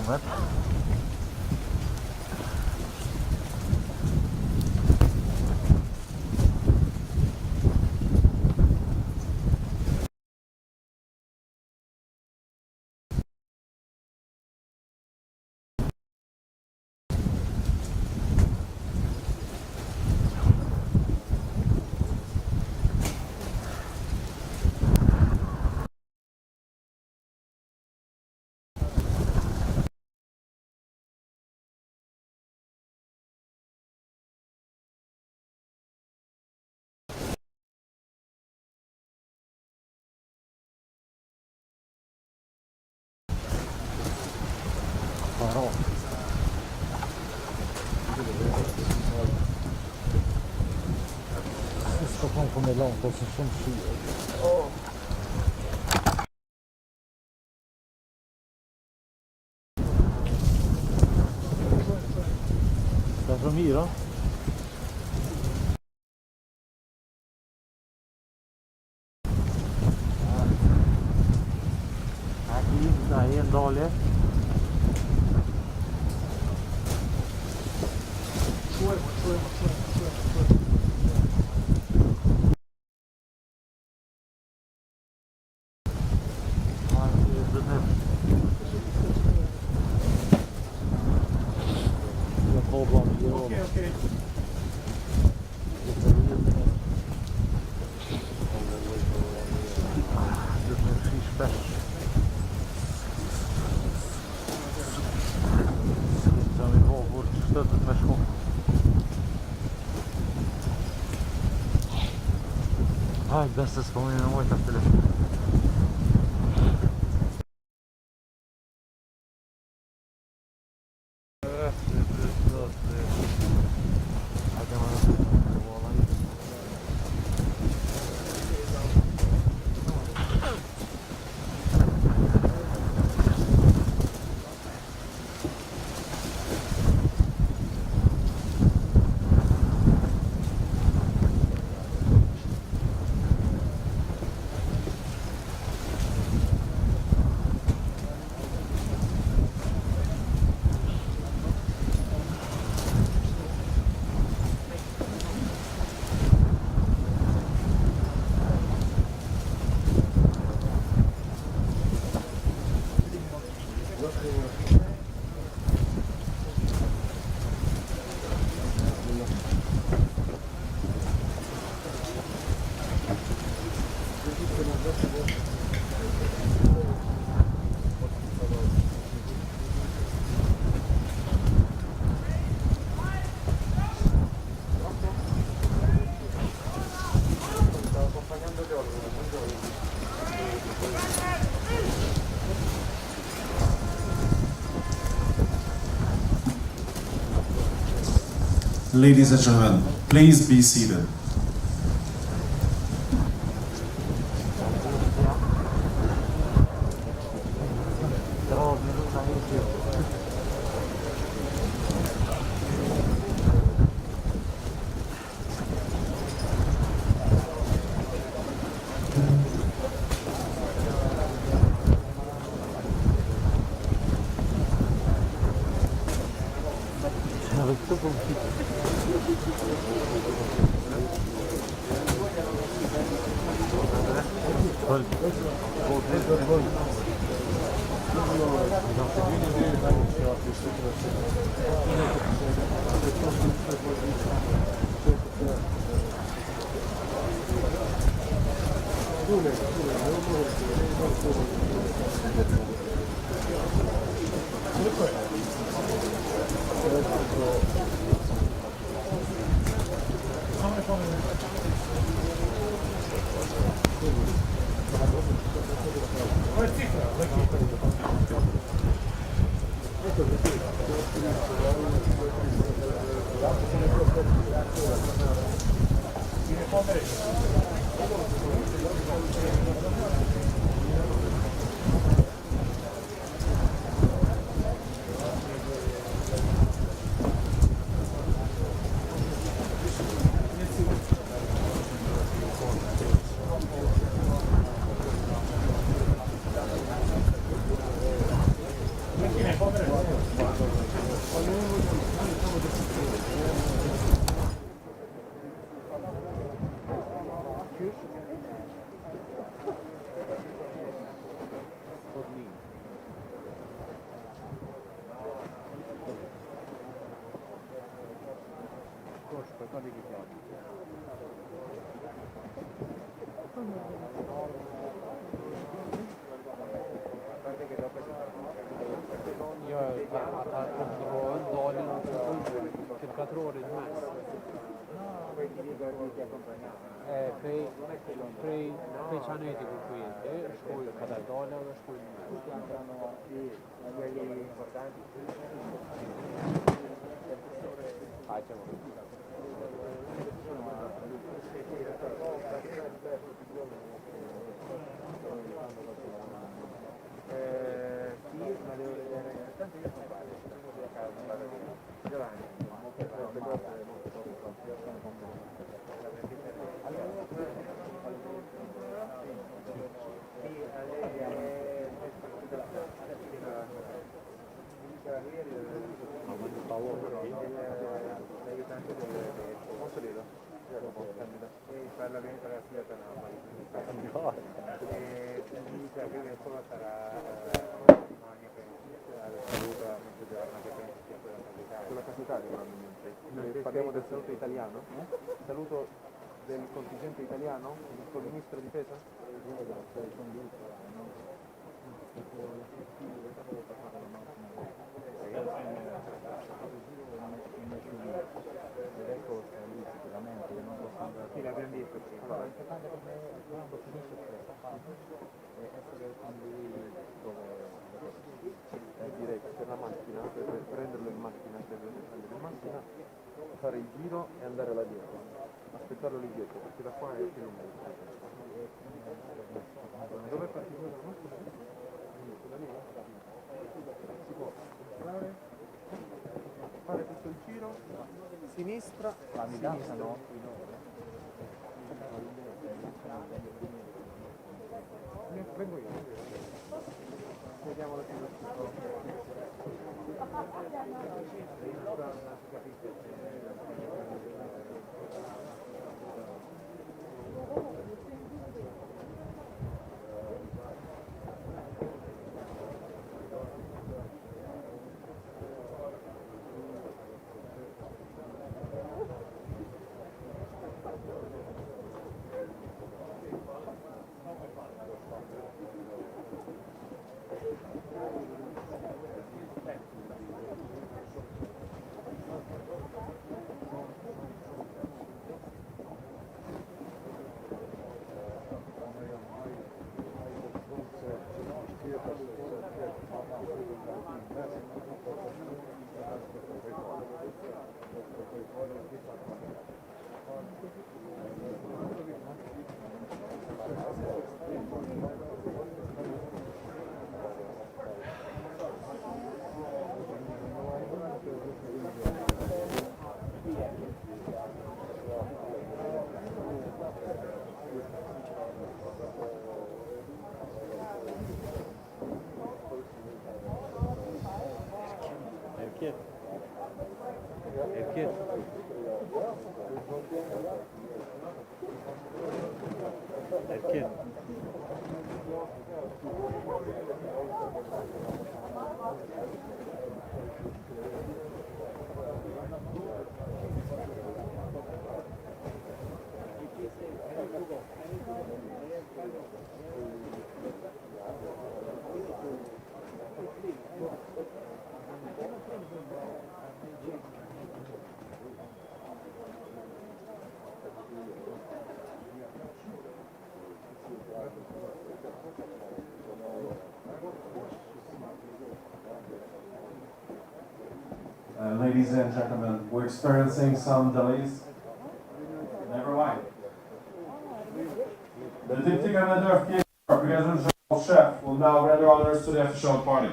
shumet. Bra. Stockholm kommer långt och så som sker. Där från Myra. Här är en dålig. Aj, bästa spången jag varit efter det. Ladies and gentlemen, please be seated. Io tipo Dolly che 4 ore di messa. Pe çaneti ku kujete, shkoj kada dola dhe shkoj ma devo vedere tanto io sono qua Giovanni l'aiutante del consolero e il Parlamento della Signora e dice che solo sarà sulla Casa Italia probabilmente. Parliamo del saluto italiano? Saluto del contingente italiano con il ministro di difesa? Sì, l'abbiamo visto, sì. Allora, l'importante per me quando finisce questa fase è essere con lui dove direi che per la macchina, per prenderlo in macchina, fare il giro e andare là dietro, aspettarlo lì dietro, perché da qua è più lungo. Dove è partito la macchina? Si può fare tutto il giro, sinistra, sinistra. No? Vengo io. Vediamo la Ladies and gentlemen, we're experiencing some delays. Never mind. The Deputy Commander of KFOR, Brigadier General Chef, will now render honors to the official party.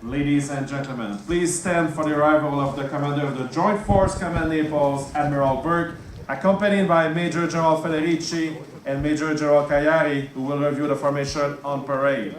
Ladies and gentlemen, please stand for the arrival of the Commander of the Joint Force Command Naples, Admiral Burke, accompanied by Major General Federici and Major General Cagliari, who will review the formation on parade.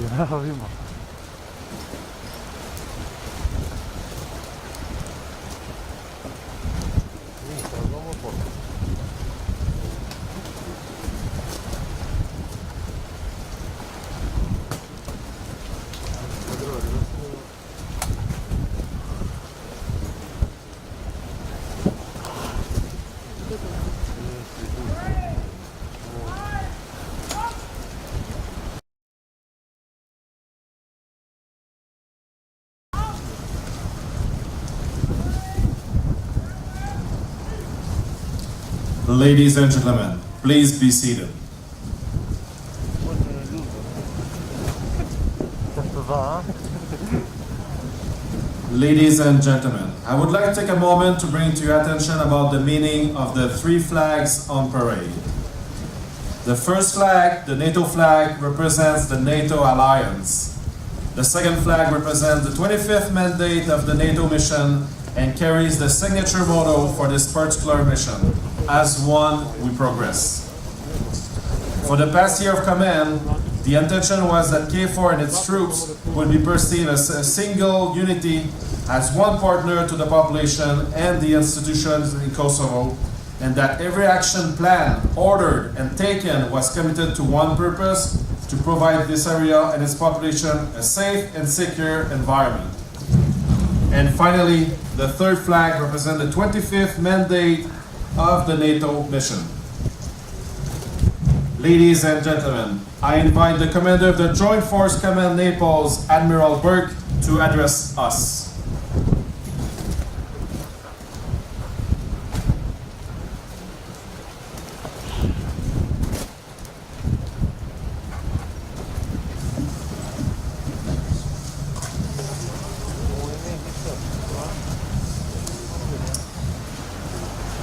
Ja, wie man. Ladies and gentlemen, please be seated. Ladies and gentlemen, I would like to take a moment to bring to your attention about the meaning of the three flags on parade. The first flag, the NATO flag, represents the NATO alliance. The second flag represents the 25th mandate of the NATO mission and carries the signature motto for this particular mission: as one, we progress. For the past year of command, the intention was that KFOR and its troops would be perceived as a single unity, as one partner to the population and the institutions in Kosovo, and that every action planned, ordered, and taken was committed to one purpose: to provide this area and its population a safe and secure environment. And finally, the third flag represents the 25th mandate of the NATO mission. Ladies and gentlemen, I invite the commander of the Joint Force Command Naples, Admiral Burke, to address us.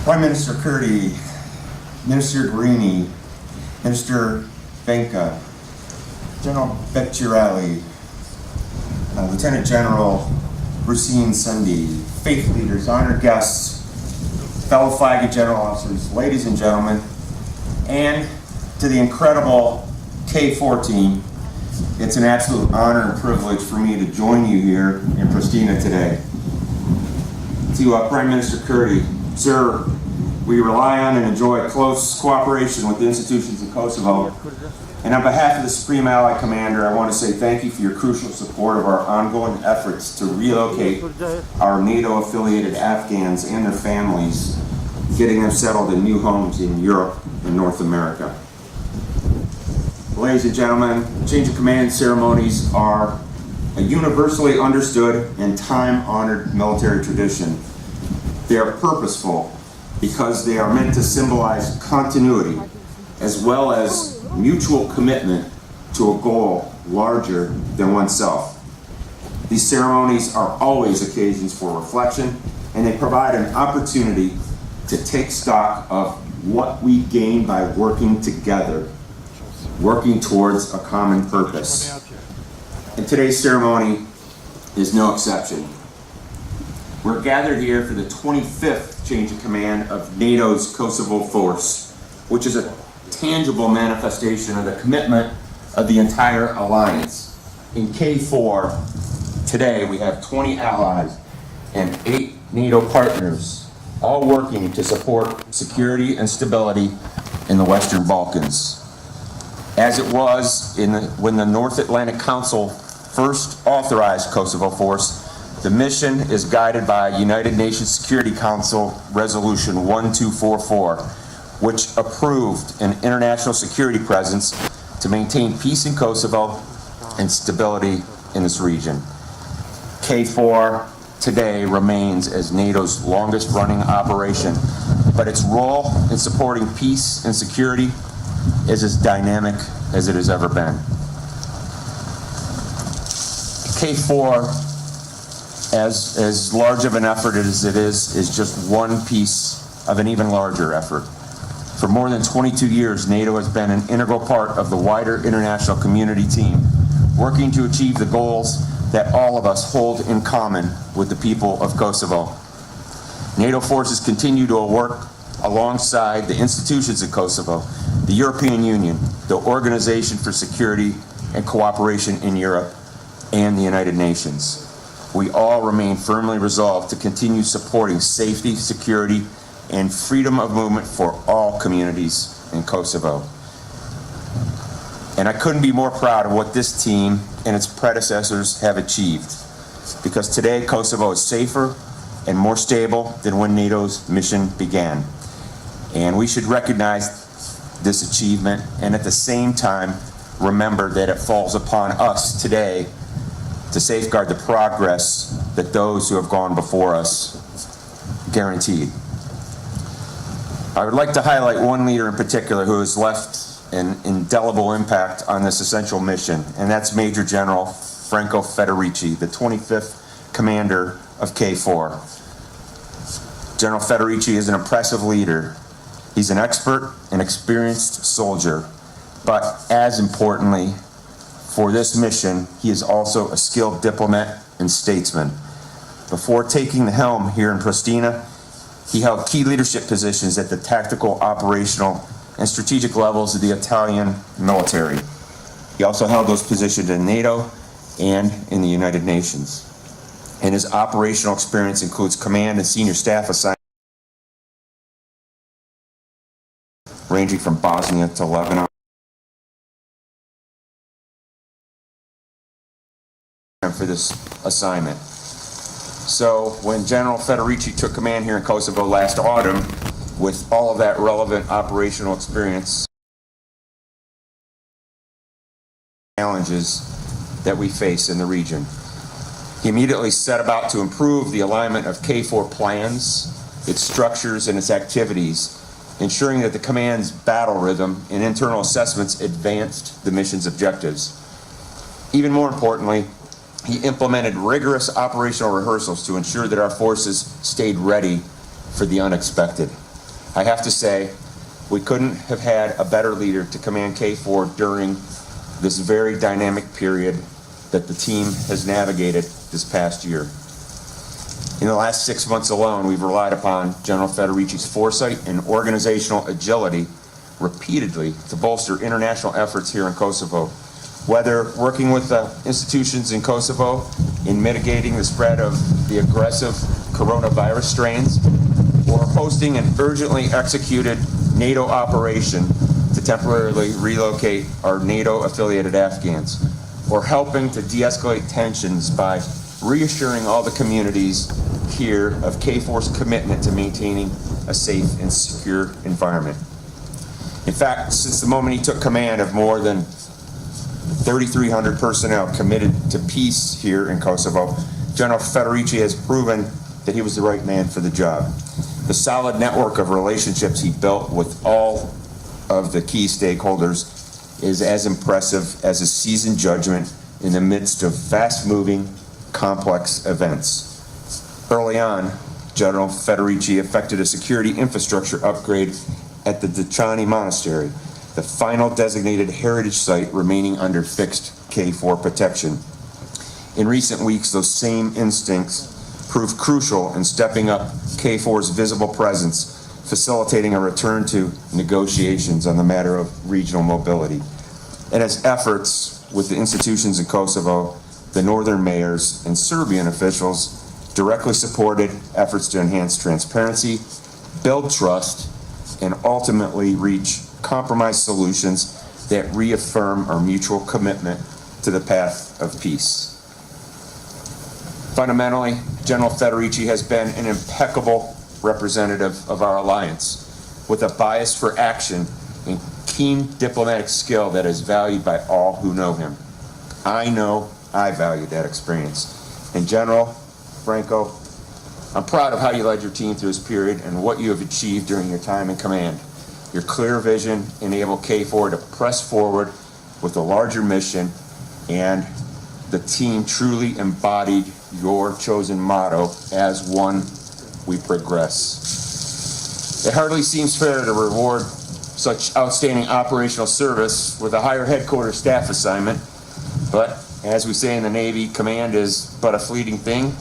Prime Minister Kurdi, Minister Ndërrimi, Minister Benka, General Becciarelli, Lieutenant General Rusine Sendi, faith leaders, honored guests, fellow flag and general officers, ladies and gentlemen, and to the incredible KFOR team, it's an absolute honor and privilege for me to join you here in Pristina today. To Prime Minister Kurdi, sir, we rely on and enjoy close cooperation with the institutions in Kosovo. And on behalf of the Supreme Allied Commander, I want to say thank you for your crucial support of our ongoing efforts to relocate our NATO-affiliated Afghans and their families, getting them settled in new homes in Europe and North America. Ladies and gentlemen, change of command ceremonies are a universally understood and time-honored military tradition. They are purposeful because they are meant to symbolize continuity as well as mutual commitment to a goal larger than oneself. These ceremonies are always occasions for reflection, and they provide an opportunity to take stock of what we gain by working together, working towards a common purpose. And today's ceremony is no exception. We're gathered here for the 25th change of command of NATO's Kosovo force, which is a tangible manifestation of the commitment of the entire alliance. In KFOR, today we have 20 allies and 8 NATO partners, all working to support security and stability in the Western Balkans. As it was when the North Atlantic Council first authorized Kosovo force, the mission is guided by United Nations Security Council Resolution 1244, which approved an international security presence to maintain peace in Kosovo and stability in this region. KFOR today remains as NATO's longest running operation, but its role in supporting peace and security is as dynamic as it has ever been. KFOR, as large of an effort as it is just one piece of an even larger effort. For more than 22 years, NATO has been an integral part of the wider international community team, working to achieve the goals that all of us hold in common with the people of Kosovo. NATO forces continue to work alongside the institutions of Kosovo, the European Union, the Organization for Security and cooperation in Europe and the United Nations. We all remain firmly resolved to continue supporting safety, security, and freedom of movement for all communities in Kosovo. And I couldn't be more proud of what this team and its predecessors have achieved, because today Kosovo is safer and more stable than when NATO's mission began. And we should recognize this achievement and at the same time remember that it falls upon us today to safeguard the progress that those who have gone before us guaranteed. I would like to highlight one leader in particular who has left an indelible impact on this essential mission, and that's Major General Franco Federici, the 25th commander of KFOR. General Federici is an impressive leader. He's an expert and experienced soldier, but as importantly, for this mission, he is also a skilled diplomat and statesman. Before taking the helm here in Pristina, he held key leadership positions at the tactical, operational, and strategic levels of the Italian military. He also held those positions in NATO and in the United Nations. And his operational experience includes command and senior staff assignments ranging from Bosnia to Lebanon. For this assignment. So when General Federici took command here in Kosovo last autumn, with all of that relevant operational experience, challenges that we face in the region, he immediately set about to improve the alignment of KFOR plans, its structures, and its activities, ensuring that the command's battle rhythm and internal assessments advanced the mission's objectives. Even more importantly, he implemented rigorous operational rehearsals to ensure that our forces stayed ready for the unexpected. I have to say, we couldn't have had a better leader to command KFOR during this very dynamic period that the team has navigated this past year. In the last 6 months alone, we've relied upon General Federici's foresight and organizational agility repeatedly to bolster international efforts here in Kosovo, whether working with the institutions in Kosovo in mitigating the spread of the aggressive coronavirus strains, or hosting an urgently executed NATO operation to temporarily relocate our NATO-affiliated Afghans, or helping to de-escalate tensions by reassuring all the communities here of KFOR's commitment to maintaining a safe and secure environment. In fact, since the moment he took command of more than 3,300 personnel committed to peace here in Kosovo, General Federici has proven that he was the right man for the job. The solid network of relationships he built with all of the key stakeholders is as impressive as his seasoned judgment in the midst of fast-moving, complex events. Early on, General Federici effected a security infrastructure upgrade at the Dachani Monastery, the final designated heritage site remaining under fixed KFOR protection. In recent weeks, those same instincts proved crucial in stepping up KFOR's visible presence, facilitating a return to negotiations on the matter of regional mobility. And as efforts with the institutions in Kosovo, the northern mayors, and Serbian officials directly supported efforts to enhance transparency, build trust, and ultimately reach compromise solutions that reaffirm our mutual commitment to the path of peace. Fundamentally, General Federici has been an impeccable representative of our alliance, with a bias for action and keen diplomatic skill that is valued by all who know him. I know I value that experience. And General Franco, I'm proud of how you led your team through this period and what you have achieved during your time in command. Your clear vision enabled KFOR to press forward with a larger mission, and the team truly embodied your chosen motto, "As one, we progress." It hardly seems fair to reward such outstanding operational service with a higher headquarters staff assignment, but as we say in the Navy, command is but a fleeting thing,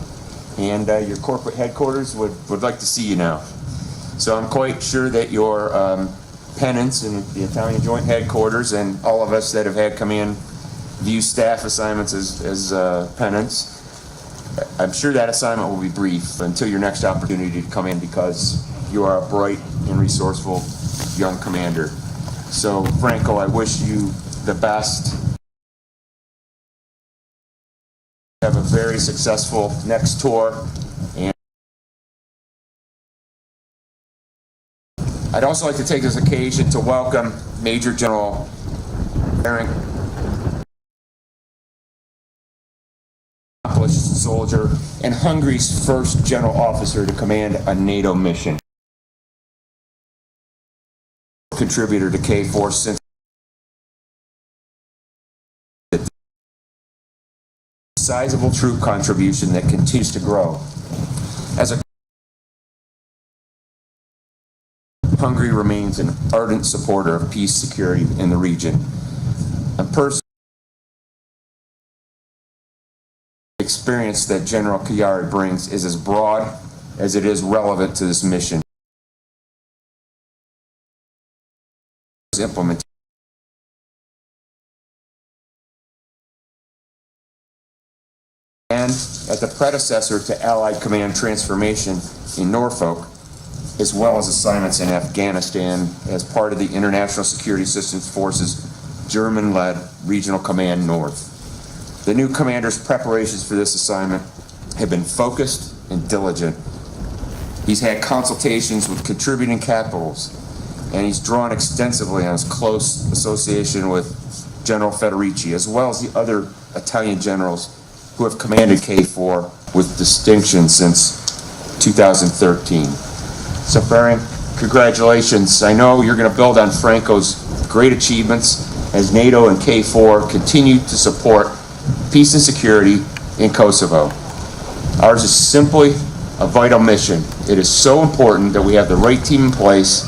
and your corporate headquarters would like to see you now. So I'm quite sure that your penance in the Italian Joint Headquarters and all of us that have had command view staff assignments as penance. I'm sure that assignment will be brief until your next opportunity to come in, because you are a bright and resourceful young commander. So, Franco, I wish you the best. Have a very successful next tour. And I'd also like to take this occasion to welcome Major General Eric, accomplished soldier and Hungary's first general officer to command a NATO mission. Contributor to KFOR since sizable troop contribution that continues to grow. As a Hungary remains an ardent supporter of peace, security in the region. And personally, the experience that General KFOR-it brings is as broad as it is relevant to this mission. Implementation and at the predecessor to Allied Command Transformation in Norfolk, as well as assignments in Afghanistan as part of the International Security Assistance Forces German-led Regional Command North. The new commander's preparations for this assignment have been focused and diligent. He's had consultations with contributing capitals, and he's drawn extensively on his close association with General Federici, as well as the other Italian generals who have commanded KFOR with distinction since 2013. So, Frank, congratulations. I know you're going to build on Franco's great achievements as NATO and KFOR continue to support peace and security in Kosovo. Ours is simply a vital mission. It is so important that we have the right team in place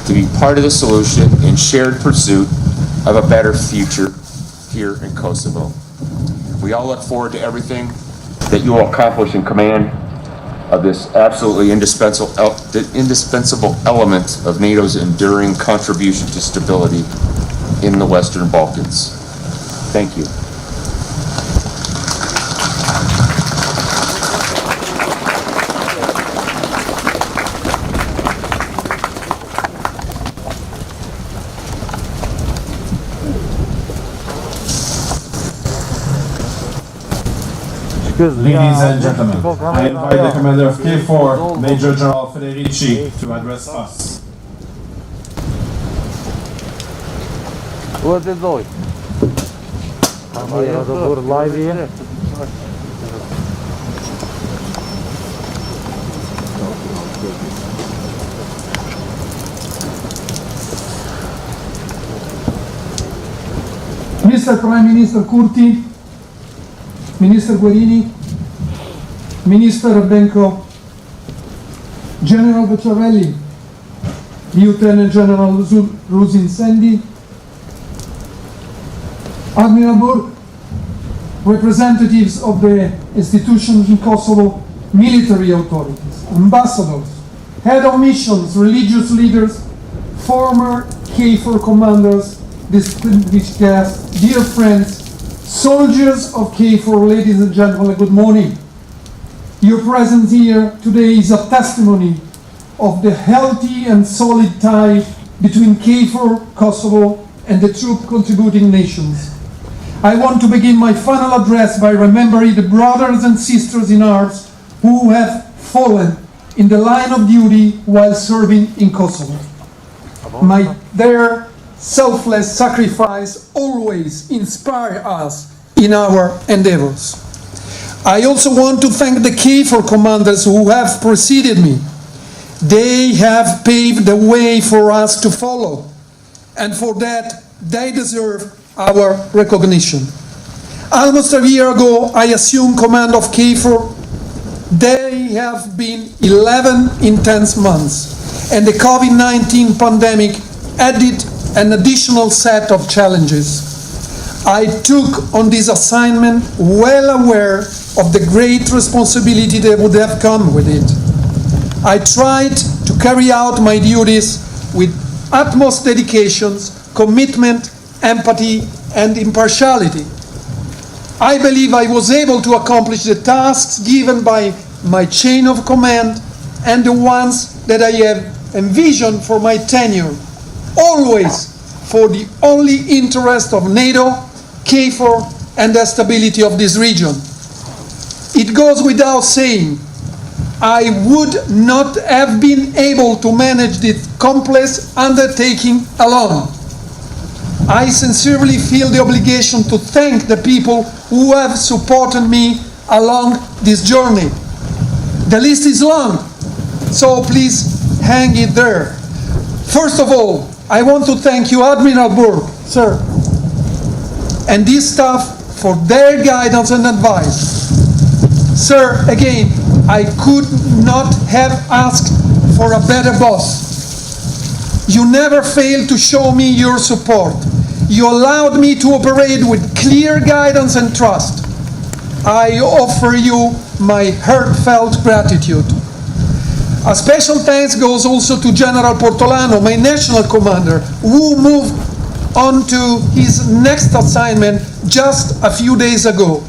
to be part of the solution in shared pursuit of a better future here in Kosovo. We all look forward to everything that you will accomplish in command of this absolutely indispensable element of NATO's enduring contribution to stability in the Western Balkans. Thank you. Ladies and gentlemen, I invite the commander of KFOR, Major General Federici, to address us. What is it? I'm live here. Mr. Prime Minister Kurti, Minister Guerini, Minister Benko, General Vecchiarelli, Lieutenant General Ruzin Sendi, Admiral Burke, representatives of the institutions in Kosovo, military authorities, ambassadors, head of missions, religious leaders, former KFOR commanders, distinguished guests, dear friends, soldiers of KFOR, ladies and gentlemen, good morning. Your presence here today is a testimony of the healthy and solid tie between KFOR, Kosovo, and the troop contributing nations. I want to begin my final address by remembering the brothers and sisters in arms who have fallen in the line of duty while serving in Kosovo. Their selfless sacrifice always inspire us in our endeavors. I also want to thank the KFOR commanders who have preceded me. They have paved the way for us to follow, and for that they deserve our recognition. Almost a year ago, I assumed command of KFOR. They have been 11 intense months, and the COVID-19 pandemic added an additional set of challenges. I took on this assignment well aware of the great responsibility that would have come with it. I tried to carry out my duties with utmost dedication, commitment, empathy, and impartiality. I believe I was able to accomplish the tasks given by my chain of command and the ones that I have envisioned for my tenure, always for the only interest of NATO, KFOR, and the stability of this region. It goes without saying, I would not have been able to manage this complex undertaking alone. I sincerely feel the obligation to thank the people who have supported me along this journey. The list is long, so please hang it there. First of all, I want to thank you, Admiral Burke, sir, and this staff for their guidance and advice. Sir, again, I could not have asked for a better boss. You never failed to show me your support. You allowed me to operate with clear guidance and trust. I offer you my heartfelt gratitude. A special thanks goes also to General Portolano, my national commander, who moved on to his next assignment just a few days ago.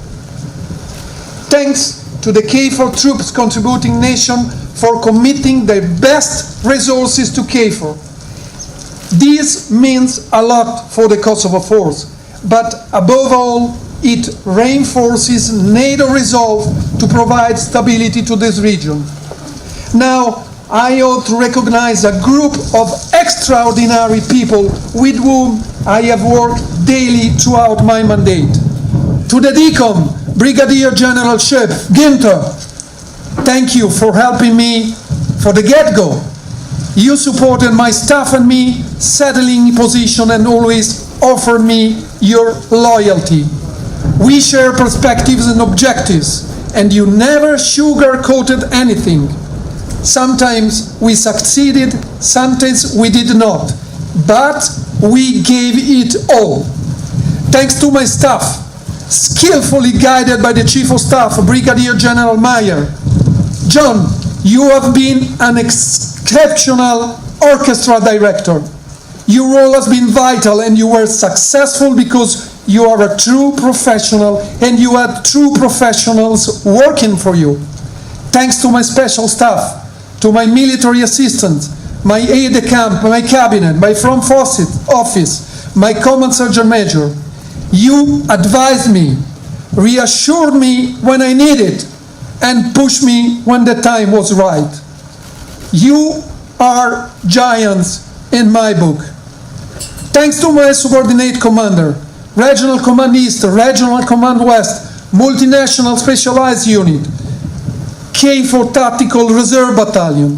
Thanks to the KFOR troops contributing nation for committing their best resources to KFOR. This means a lot for the Kosovo force, but above all, it reinforces NATO resolve to provide stability to this region. Now, I ought to recognize a group of extraordinary people with whom I have worked daily throughout my mandate. To the DECOM, Brigadier General Chef Ginter, thank you for helping me for the get-go. You supported my staff and me, settling position and always offered me your loyalty. We share perspectives and objectives, and you never sugar-coated anything. Sometimes we succeeded, sometimes we did not, but we gave it all. Thanks to my staff, skillfully guided by the Chief of Staff, Brigadier General Meyer. John, you have been an exceptional orchestra director. Your role has been vital and you were successful because you are a true professional and you had true professionals working for you. Thanks to my special staff, to my military assistants, my aide-de-camp, my cabinet, my front office, my command sergeant major. You advised me, reassured me when I needed, and pushed me when the time was right. You are giants in my book. Thanks to my subordinate commander, Regional Command East, Regional Command West, Multinational Specialized Unit, KFOR Tactical Reserve Battalion,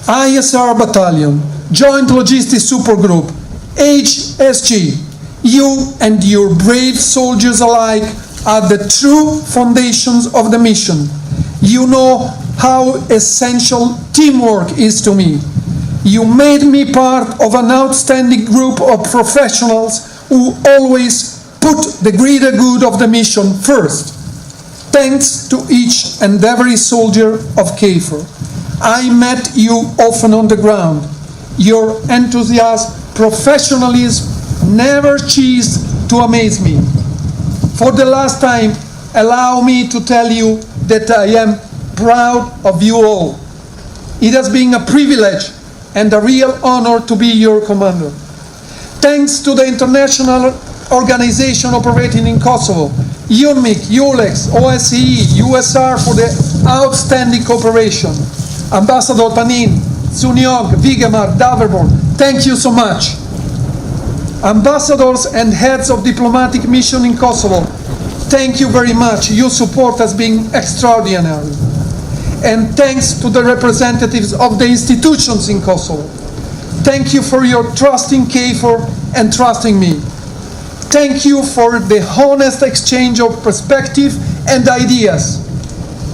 ISR Battalion, Joint Logistics Supergroup, HSG, you and your brave soldiers alike are the true foundations of the mission. You know how essential teamwork is to me. You made me part of an outstanding group of professionals who always put the greater good of the mission first. Thanks to each and every soldier of KFOR. I met you often on the ground. Your enthusiasm, professionalism never ceased to amaze me. For the last time, allow me to tell you that I am proud of you all. It has been a privilege and a real honor to be your commander. Thanks to the international organization operating in Kosovo, UNMIC, ULEX, OSCE, USR for the outstanding cooperation. Ambassador Panin, Sunyog, Vigemar, Daverborn, thank you so much. Ambassadors and heads of diplomatic mission in Kosovo, thank you very much. Your support has been extraordinary. And thanks to the representatives of the institutions in Kosovo. Thank you for your trust in KFOR and trusting me. Thank you for the honest exchange of perspective and ideas.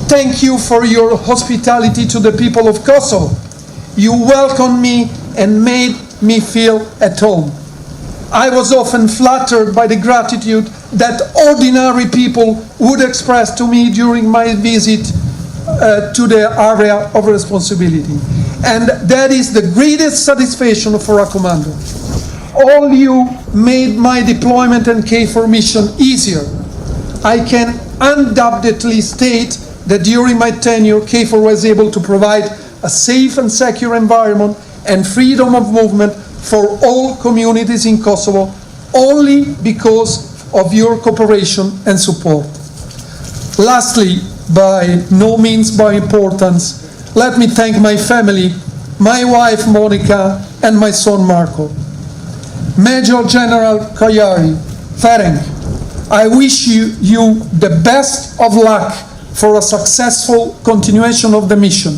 Thank you for your hospitality to the people of Kosovo. You welcomed me and made me feel at home. I was often flattered by the gratitude that ordinary people would express to me during my visit to the area of responsibility. And that is the greatest satisfaction for a commander. all you made my deployment and KFOR mission easier. I can undoubtedly state that during my tenure, KFOR was able to provide a safe and secure environment and freedom of movement for all communities in Kosovo, only because of your cooperation and support. Lastly, by no means by importance, let me thank my family, my wife Monica, and my son Marco. Major General Kayari, Ferenc, I wish you the best of luck for a successful continuation of the mission.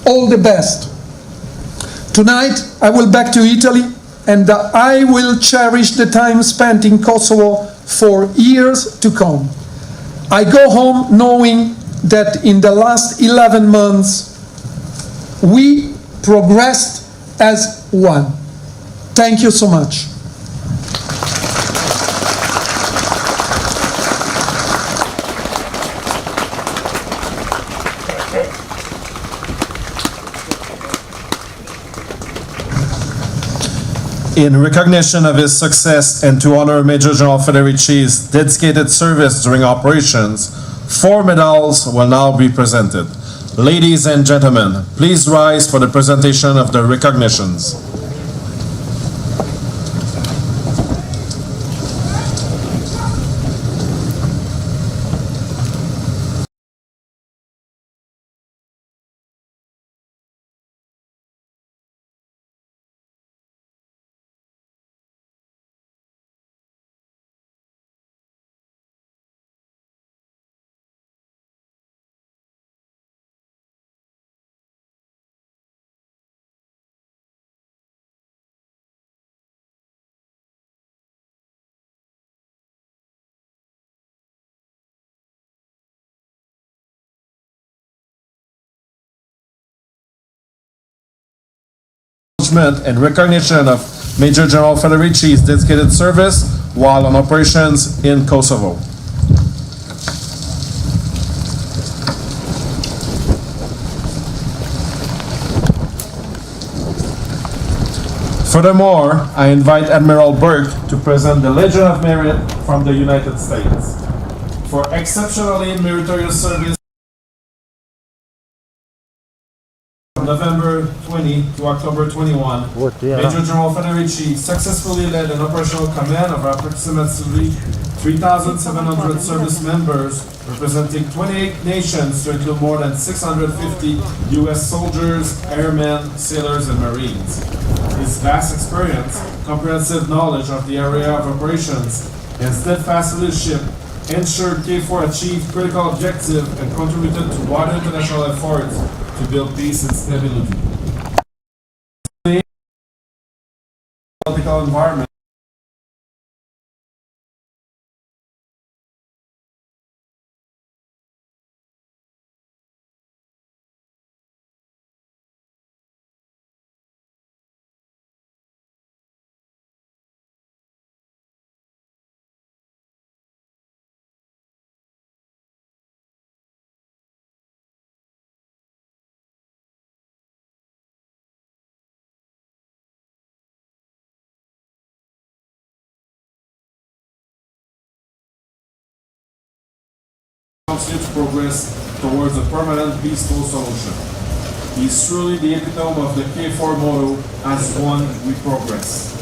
All the best. Tonight, I will back to Italy, and I will cherish the time spent in Kosovo for years to come. I go home knowing that in the last 11 months, we progressed as one. Thank you so much. In recognition of his success and to honor Major General Federici's dedicated service during operations, 4 medals will now be presented. Ladies and gentlemen, please rise for the presentation of the recognitions. And recognition of Major General Federici's dedicated service while on operations in Kosovo. Furthermore, I invite Admiral Burke to present the Legion of Merit from the United States. For exceptionally meritorious service from November 20 to October 21, Major General Federici successfully led an operational command of approximately 3,700 service members representing 28 nations to include more than 650 U.S. soldiers, airmen, sailors, and Marines. His vast experience, comprehensive knowledge of the area of operations, and steadfast leadership ensured KFOR achieved critical objectives and contributed to wider international efforts to build peace and stability. The political environment to progress towards a permanent peaceful solution. He is truly the epitome of the KFOR motto, as one we progress.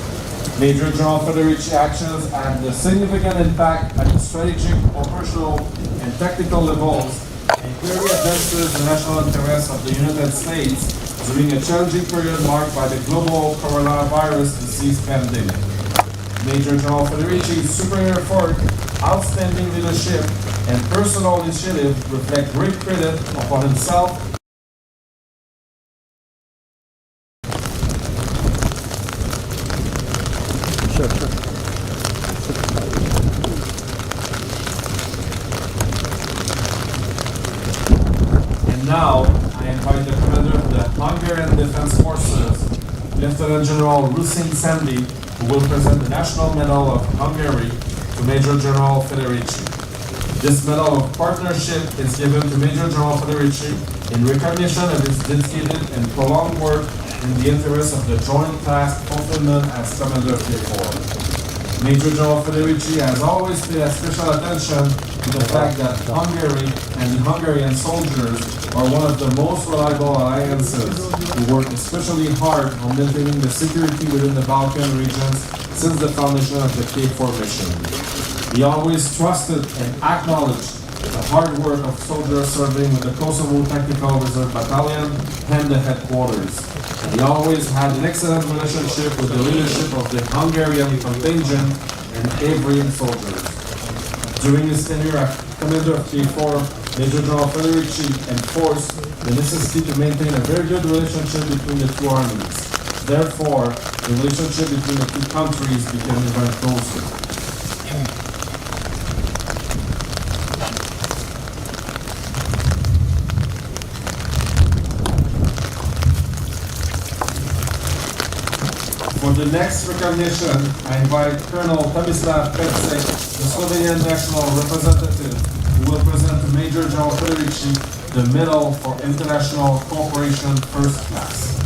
Major General Federici actions had a significant impact at the strategic, operational, and technical levels, and clearly advances the national interests of the United States during a challenging period marked by the global coronavirus disease pandemic. Major General Federici's superior effort, outstanding leadership, and personal initiative reflect great credit upon himself And now, I invite the commander of the Hungarian Defense Forces, Lieutenant General Rusin Sandy, who will present the National Medal of Hungary to Major General Federici. This Medal of Partnership is given to Major General Federici in recognition of his dedicated and prolonged work in the interest of the joint task fulfillment as Commander of KFOR. Major General Federici has always paid special attention to the fact that Hungary and the Hungarian soldiers are one of the most reliable alliances who work especially hard on maintaining the security within the Balkan regions since the foundation of the KFOR mission. He always trusted and acknowledged the hard work of soldiers serving with the Kosovo Tactical Reserve Battalion and the headquarters. He always had an excellent relationship with the leadership of the Hungarian contingent and every soldier. During his tenure as Commander of KFOR, Major General Federici enforced the necessity to maintain a very good relationship between the two armies. Therefore, the relationship between the two countries became even closer. For the next recognition, I invite Colonel Tomislav Pecek, the Slovenian national representative, who will present to Major General Federici the Medal for International Cooperation First Class.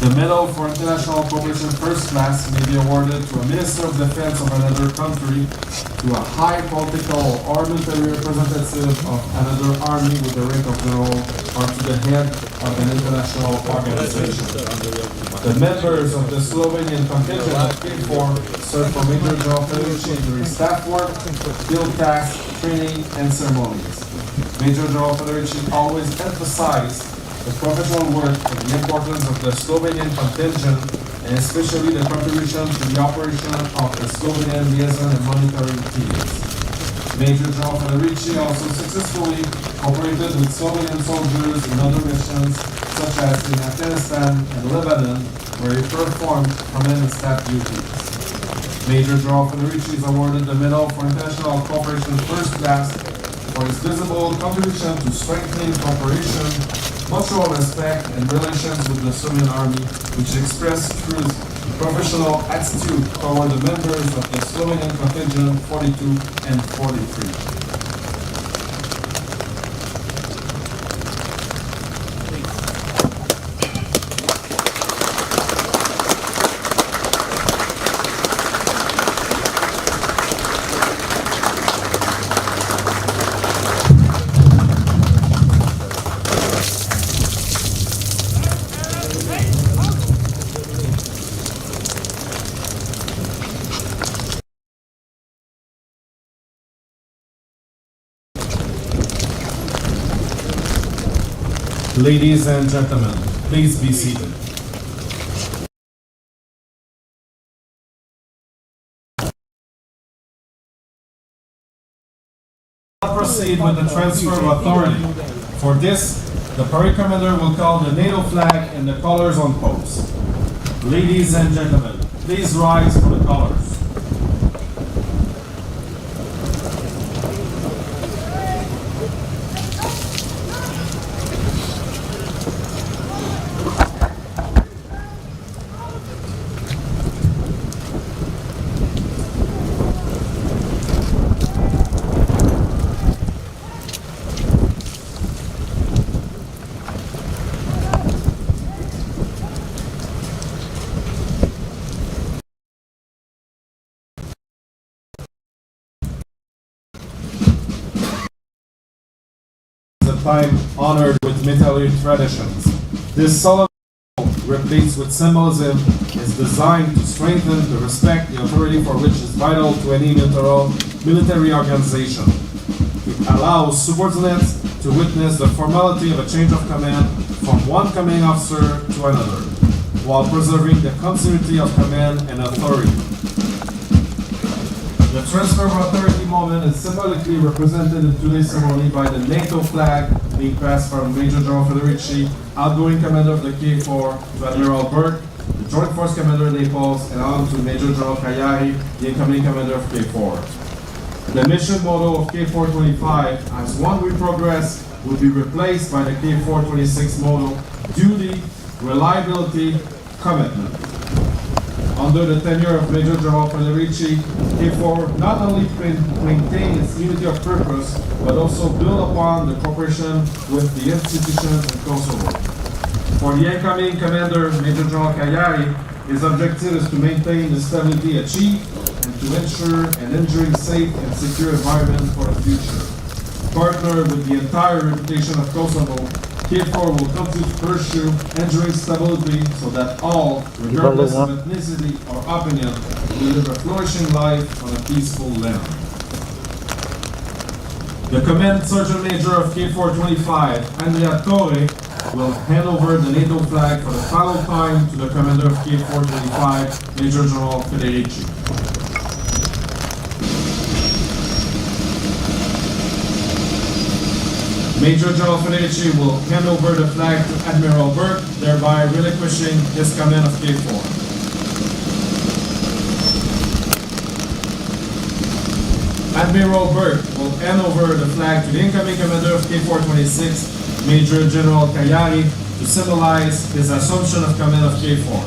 The Medal for International Cooperation First Class may be awarded to a Minister of Defense of another country, to a high political or military representative of another army with the rank of general, or to the head of an international organization. The members of the Slovenian contingent of KFOR serve for Major General Federici during staff work, field tasks, training, and ceremonies. Major General Federici always emphasized the professional work and the importance of the Slovenian contingent, and especially the contribution to the operation of the Slovenian liaison and monitoring teams. Major General Federici also successfully cooperated with Slovenian soldiers in other missions, such as in Afghanistan and Lebanon, where he performed command and staff duties. Major General Federici is awarded the Medal for International Cooperation First Class for his visible contribution to strengthening cooperation, mutual respect, and relations with the Slovenian Army, which expressed through his professional attitude toward the members of the Slovenian contingent 42 and 43. Ladies and gentlemen, please be seated. Proceed with the transfer of authority. For this, the parade commander will call the NATO flag and the colors on post. Ladies and gentlemen, please rise for the colors. Time honored with military traditions. This solemn replete with symbolism is designed to strengthen the respect, the authority for which is vital to any military organization. It allows subordinates to witness the formality of a change of command from one commanding officer to another, while preserving the continuity of command and authority. The transfer of authority moment is symbolically represented in today's ceremony by the NATO flag being passed from Major General Federici, outgoing commander of the KFOR, to Admiral Burke, the Joint Force Commander in Naples, and on to Major General Kayari, the incoming commander of KFOR. The mission motto of KFOR-25, as one we progress, will be replaced by the KFOR-26 motto, duty, reliability, commitment. Under the tenure of Major General Federici, KFOR not only maintained its unity of purpose, but also built upon the cooperation with the institutions in Kosovo. For the incoming commander, Major General Kayari, his objective is to maintain the stability achieved and to ensure an injury-safe and secure environment for the future. Partner with the entire reputation of Kosovo, KFOR will continue to pursue ensuring stability so that all, regardless of ethnicity or opinion, will live a flourishing life on a peaceful land. The Command Sergeant Major of KFOR-25, Andrea Torre, will hand over the NATO flag for the final time to the Commander of KFOR-25, Major General Federici. Major General Federici will hand over the flag to Admiral Burke, thereby relinquishing his command of KFOR. Admiral Burke will hand over the flag to the incoming commander of KFOR-26, Major General Kayari, to symbolize his assumption of command of KFOR.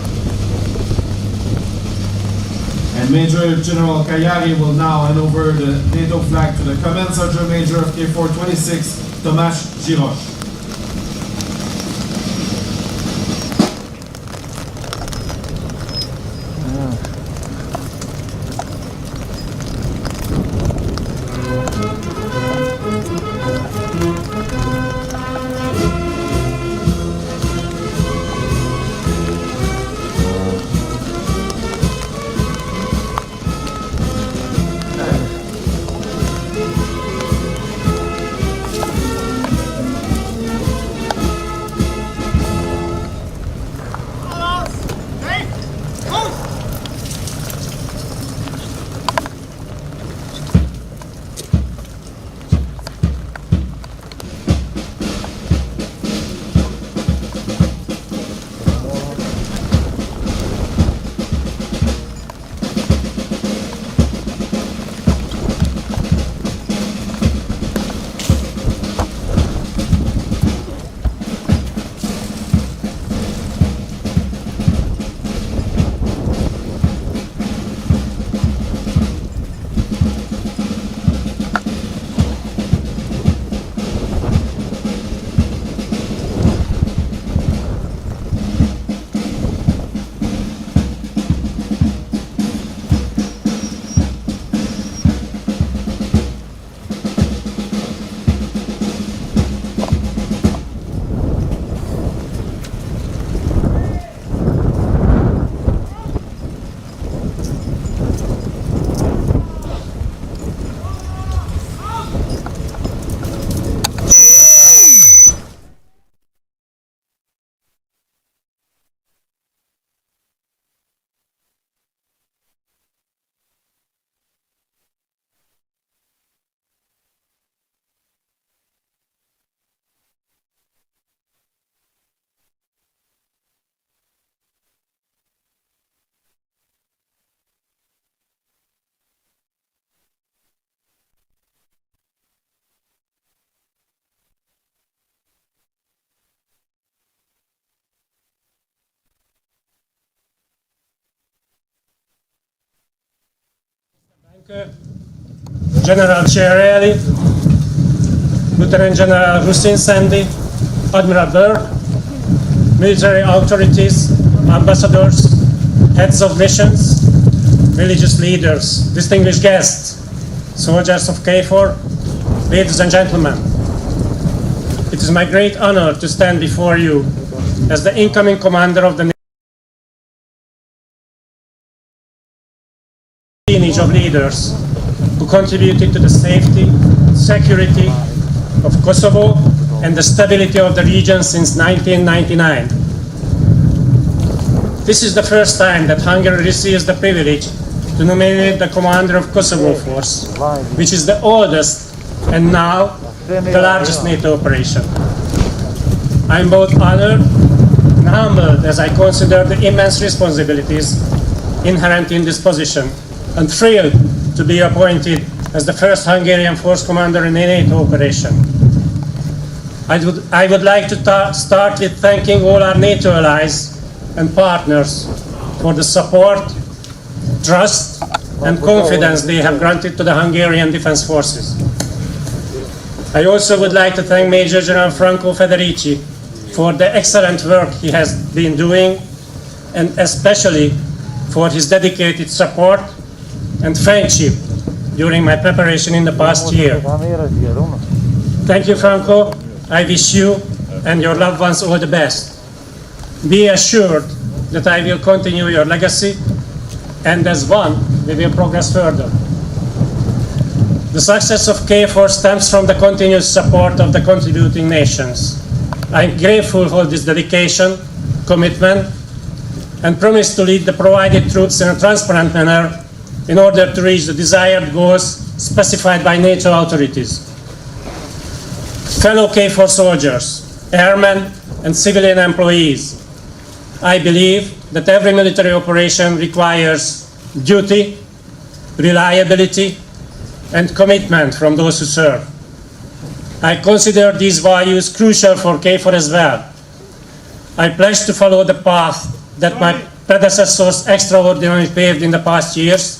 And Major General Kayari will now hand over the NATO flag to the Command Sergeant Major of KFOR-26, Tomasz Girosz. General Ceremonies, Lieutenant General Hussein Sandy, Admiral Burke, military authorities, ambassadors, heads of missions, religious leaders, distinguished guests, soldiers of KFOR, ladies and gentlemen. It is my great honor to stand before you as the incoming commander of the lineage of leaders who contributed to the safety, security of Kosovo and the stability of the region since 1999. This is the first time that Hungary receives the privilege to nominate the commander of Kosovo force, which is the oldest and now the largest NATO operation. I am both honored and humbled as I consider the immense responsibilities inherent in this position, and thrilled to be appointed as the first Hungarian force commander in a NATO operation. I would like to start with thanking all our NATO allies and partners for the support, trust, and confidence they have granted to the Hungarian Defense Forces. I also would like to thank Major General Franco Federici for the excellent work he has been doing, and especially for his dedicated support and friendship during my preparation in the past year. Thank you, Franco. I wish you and your loved ones all the best. Be assured that I will continue your legacy, and as one, we will progress further. The success of KFOR stems from the continuous support of the contributing nations. I am grateful for this dedication, commitment, and promise to lead the provided troops in a transparent manner in order to reach the desired goals specified by NATO authorities. Fellow KFOR soldiers, airmen, and civilian employees, I believe that every military operation requires duty, reliability, and commitment from those who serve. I consider these values crucial for KFOR as well. I pledge to follow the path that my predecessors extraordinarily paved in the past years.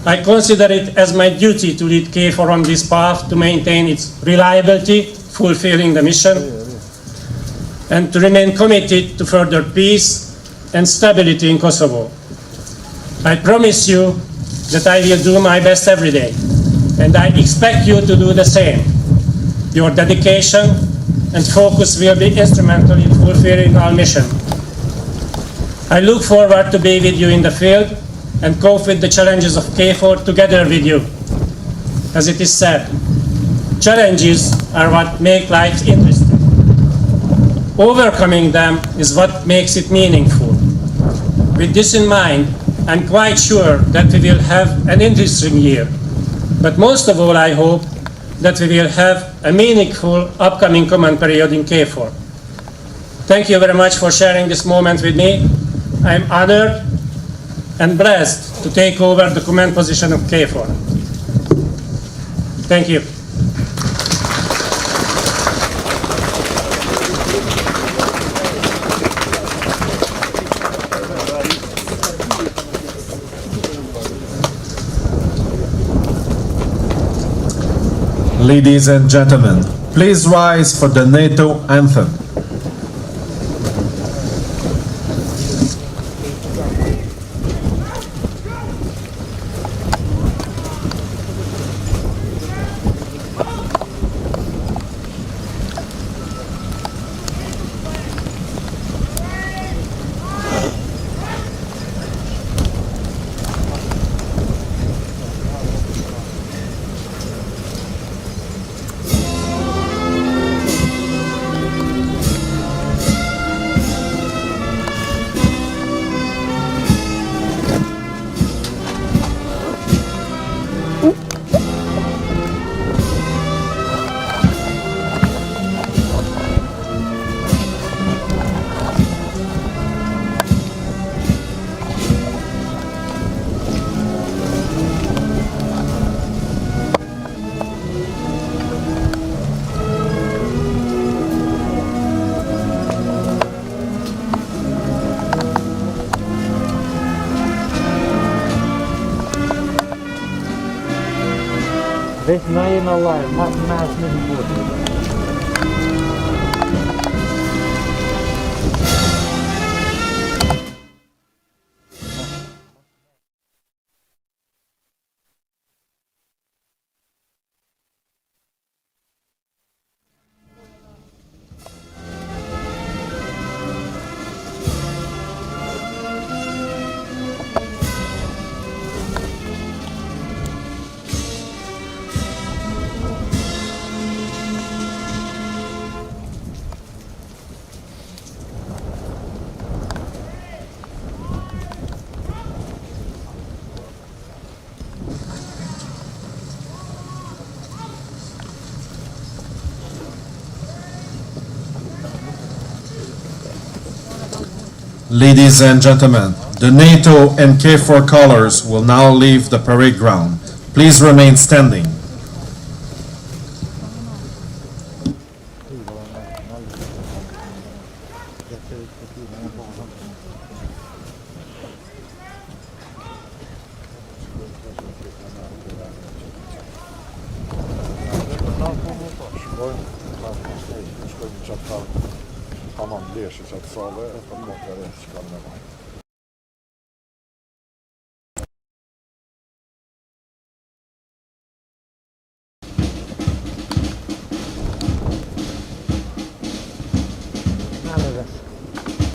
I consider it as my duty to lead KFOR on this path to maintain its reliability, fulfilling the mission, and to remain committed to further peace and stability in Kosovo. I promise you that I will do my best every day, and I expect you to do the same. Your dedication and focus will be instrumental in fulfilling our mission. I look forward to being with you in the field and cope with the challenges of KFOR together with you. As it is said, challenges are what make life interesting. Overcoming them is what makes it meaningful. With this in mind, I'm quite sure that we will have an interesting year. But most of all, I hope that we will have a meaningful upcoming command period in KFOR. Thank you very much for sharing this moment with me. I'm honored and blessed to take over the command position of KFOR. Thank you. Ladies and gentlemen, please rise for the NATO Anthem. Весь на лайв, нас не буде. Ladies and gentlemen, the NATO and KFOR colors will now leave the parade ground. Please remain standing. Tamam, lees is hetzelfde en verkort de rest kan erbij.